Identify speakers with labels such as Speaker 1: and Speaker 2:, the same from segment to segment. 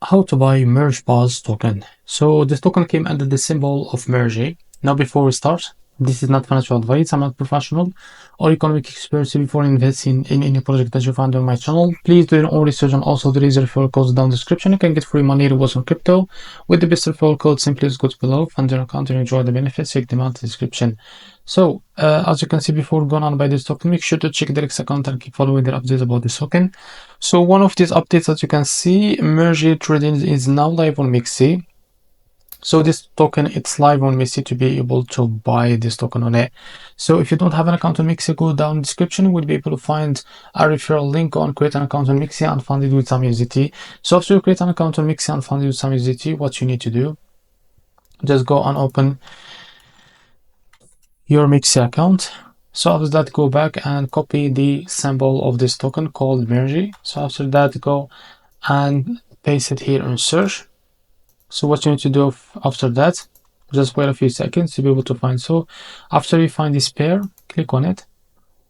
Speaker 1: how to buy merge PALS token. So this token came under the symbol of merge. Now before we start, this is not financial advice. I'm not professional or economic expert. So before investing in any project that you find on my channel, please do your own research, and also there is a referral code down the description. You can get free money rewards on crypto with the best referral code. Simply just go to below, fund your account, and enjoy the benefits. Check them out in the description. So as you can see, before going on by this token, make sure to check the REFERRAL account and keep following their updates about this token. So one of these updates, as you can see, merge trading is now live on MEXC. So this token, it's live on MEXC to be able to buy this token on it. So if you don't have an account on MEXC, go down in the description. You will be able to find a referral link on create an account on MEXC and fund it with some USDT. So after you create an account on MEXC and fund it with some USDT, what you need to do, just go and open your MEXC account. So after that, go back and copy the symbol of this token called merge. So after that, go and paste it here on search. So what you need to do after that, just wait a few seconds to be able to find. So after you find this pair, click on it.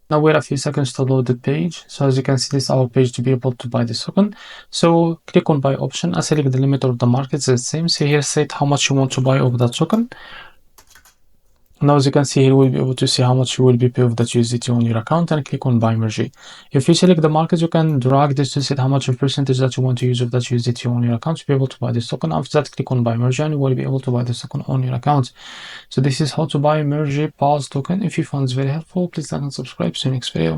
Speaker 1: Now wait a few seconds to load the page. So as you can see, this is our page to be able to buy this token. So click on buy option and select the limit of the market. It's the same. So here set how much you want to buy of that token. Now as you can see here, we'll be able to see how much you will be paid of that USDT on your account, and click on buy merge. If you select the market, you can drag this to set how much of percentage that you want to use of that USDT on your account to be able to buy this token. After that, click on buy merge and you will be able to buy this token on your account. So this is how to buy merge PALS token. If you found this very helpful, please like and subscribe. See you next video.